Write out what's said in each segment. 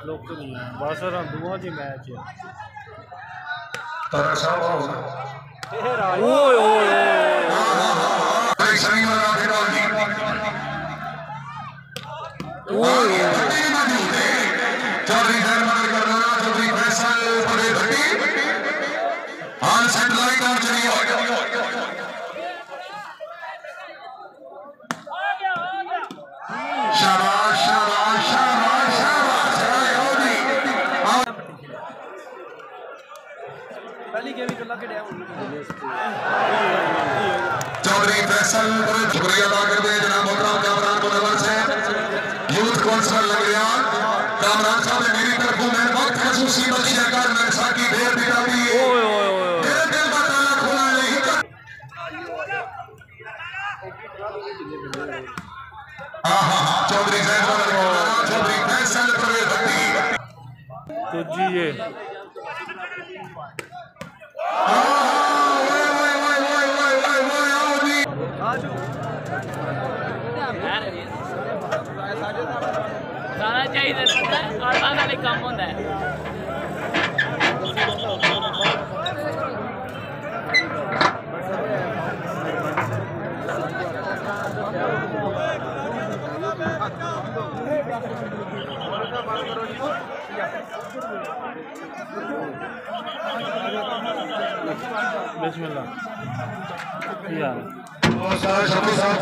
लोग तो नहीं है बस दुआ जी मैच है ओए ओए चौधरी फैसल शुक्रिया अदा करते हैं जनाब मोहतरम कामरान मुनव्वर से यूथ कौंसिलर लग गया कामरान साहब ने मेरी तरफ में वक्त खसूसी बख्शी सरकार नक्शा की ढेर दिखा दी मेरे दिल का ताला खोला नहीं चौधरी चौधरी फैसल तो जी ये चाहिए और कम होता है बिस्मिल्लाह यार बहुत सारे शब्दों साथ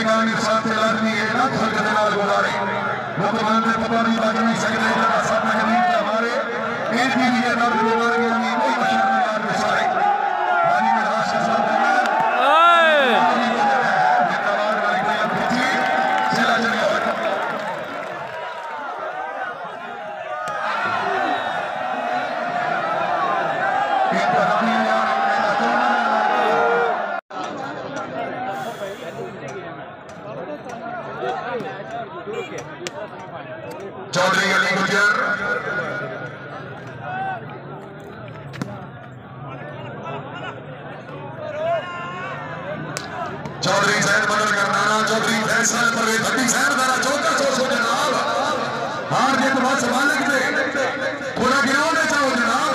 गाने साथ लाजमी है ना खलक के नाल गुजारे मुकम्मल में पता नहीं लग नहीं सकते जरा सब गरीब के हमारे एक भी ये दर्द बीमारी नहीं कोई बशर नहीं यार बेचारे हानी में राशि सब जिंदाबाद वाली कोई अब थी चला चले चौधरी अली गुजर चौधरी सैद मदद करनाना चौधरी फैसल परवेज भट्टी सैद दारा चौका सो जनाब हार जीत बस मालिक दे पूरा गिराओ ने चाहो जनाब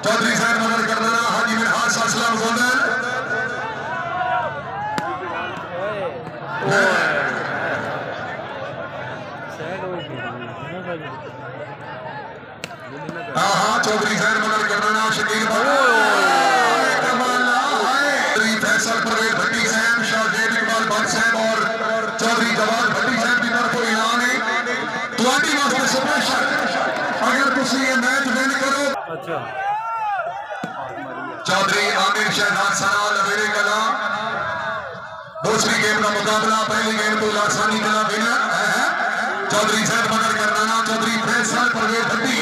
चौधरी सैद मदद करनाना हाजी मिनहाज असलम गोंदल हाँ चौधरी सैद मदद करनाना शकील फैसल परवेज भट्टी साहब शाहजेब इकबाल भट्ट साहब और चौधरी जवाद भट्टी साहब की तरफ ऐलान है तुम्हारी वास्ते स्पेशल अगर तुम ये मैच विन करो अच्छा चौधरी आमिर शहजाद सना लवेरे कला दूसरी गेम का मुकाबला पहली गेम तो लासानी कला विनर चौधरी सैद मदद करनाना चौधरी फैसल परवेज भट्टी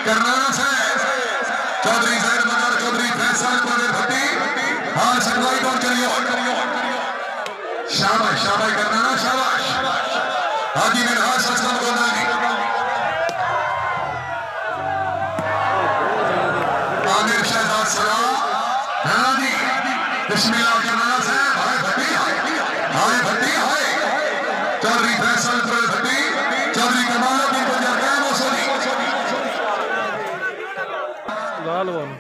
करनाना साहब चौधरी सैद मदर चौधरी फैसल परवेज भट्टी हाल सनवाई कौन चलियो शाबाश शाबाश करनाना शाबाश हाजी मिनहाज असलम गोंदानी आमिर शहजाद सरा हाजी बिस्मिल्लाह करनाना साहब हाय भट्टी हाय भट्टी हाय चौधरी फैसल परवेज भट्टी चौधरी कमालुद्दीन गुजर क्या मौसमी लाल वन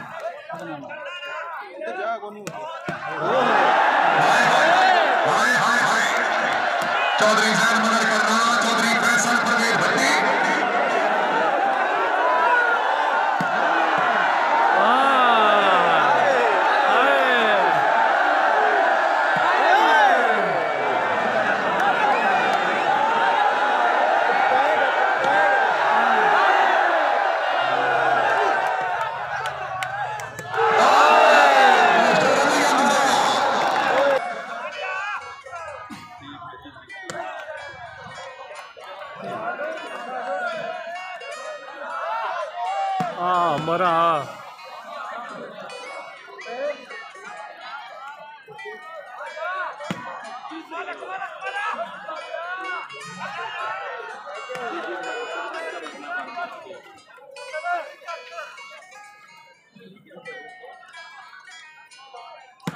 चौधरी सैद मदद करनाना चौधरी फैसल परवेज भट्टी मरा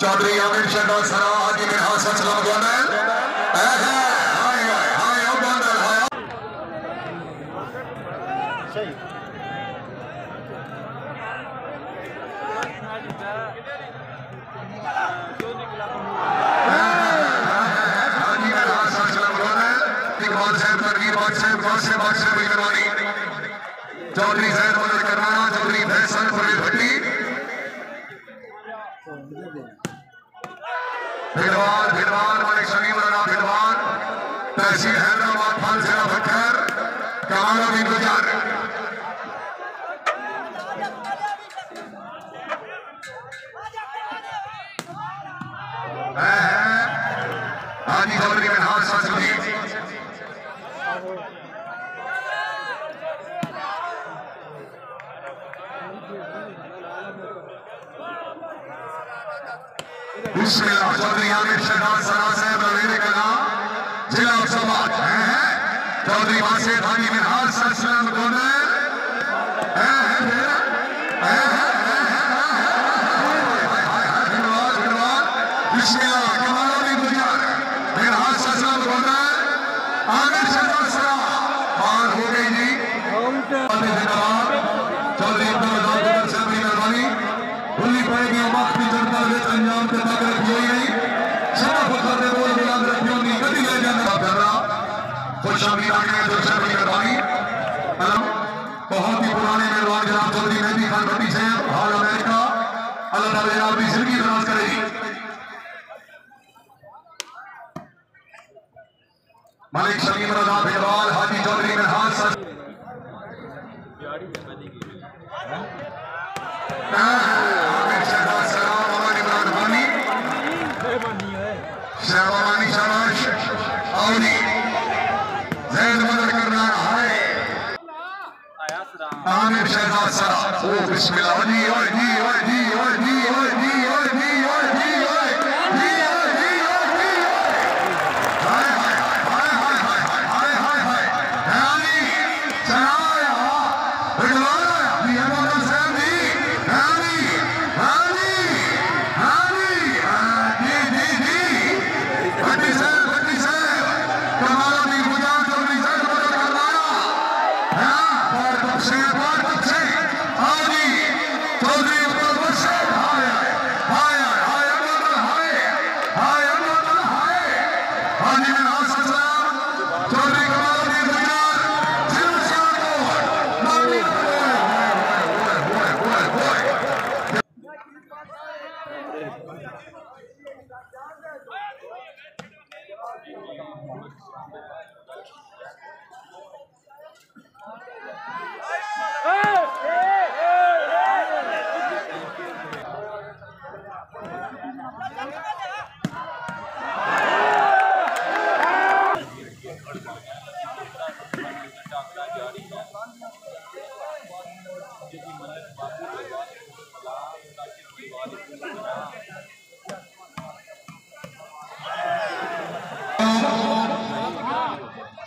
चौधरी आमिर शहजाद सरा हाजी मिनहाज असलम गोंदल सही चौधरी सैद मदद करनाना चौधरी फैसल परवेज भट्टी भिड़वाल भिड़वाल मालिक शमीम राणा भिड़वाल तहसील हैदराबाद फाल जिला भट्टर कमालुद्दीन गुजर हाजी चौधरी मिनहाज ससली बिस्मिल्लाह चौधरी आमिर शहजाद सरा साहब लवेरे कला जिला समाज चौधरी वासिफ हाजी मिनहाज असलम गोंदल बिस्मिल्लाह कमालुद्दीन गुजर मिनहाज असलम गोंदल आमिर शहजाद सरा बात हो गई जी चौधरी अब्दुल साहब की मेहरबानी भूली पड़ेगी वक्त की जनता अंजाम के तक रखी गई शरफ करने बोल गुलाम रखियों की गति ले जाना कर रहा खुश अमीर आगे दूसरे की मेहरबानी बहुत ही पुराने मेहरबान जनाब चौधरी मेहदी खान भट्टी से हाल अमेरिका, अल्लाह ताला जनाब की जिंदगी दराज करेगी। मलिक सलीम रजा भिलवाल हाजी चौधरी मिनहाज सर शहबानी शाबाश औरी जैद मदद करना है आमिर शहजाद सरा ओ बिस्मिल्लाह जी ओए जी ओए जी ओए जी ओए जी ओए जी ओए जी ओए जी ओए जी ओए हाय हाय हाय हाय हाय हाय हाय हाय हाय चलाया बिगड़ाया ये मदद से भी हानी हानी हानी जी जी जी भट्टी से कमाल भी गुजान चौधरी से मदद करना हां और से हाजी चौधरी अब्दुल से हाय हाय हाय अब्दुल हाय हाय अब्दुल हाय हाजी मिनहाज सलाम चौधरी कमाल भी गुजान सिलसिला को मामली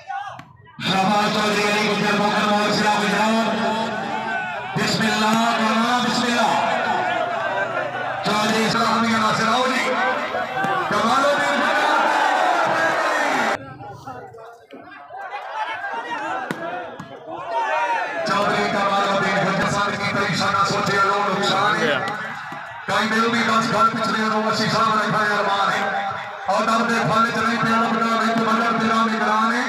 शाबाश चौधरी अली गुजर मोहन और सिरा गुजरात बिस्मिल्लाह बिस्मिल्लाह चौधरी सलामी नासिर जी कमालो भी चौधरी कमालो भी हिंदुस्तान की परीक्षा सोचे लो नुकसान है कई दिल भी दस घर पिछले रो वसी साहब रखा अरमान है और तब दे फल चले प्यार बना नहीं तो मगर दिला में कराने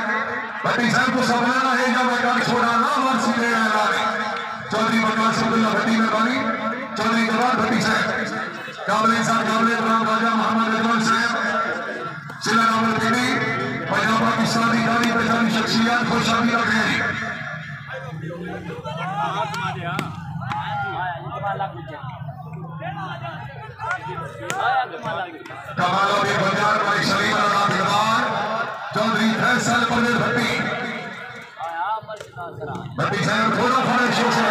भट्टी साहब को समझना है जब मैं छोड़ा ना वर्षी ले आया चौधरी प्रकाश अब्दुल्ला भट्टी में बनी चौधरी जवान भट्टी साहब काबले साहब काबले गुलाम राजा मोहम्मद अजमल साहब जिला नंबर पीढ़ी पंजाब पाकिस्तानी जानी पहचानी शख्सियत खुशहाली रख रहे हैं कमालो भी बंजार भाई शरीफ राम भिलवाल चौधरी फैसल परवेज भट्टी साहब थोड़ा फर्क शो से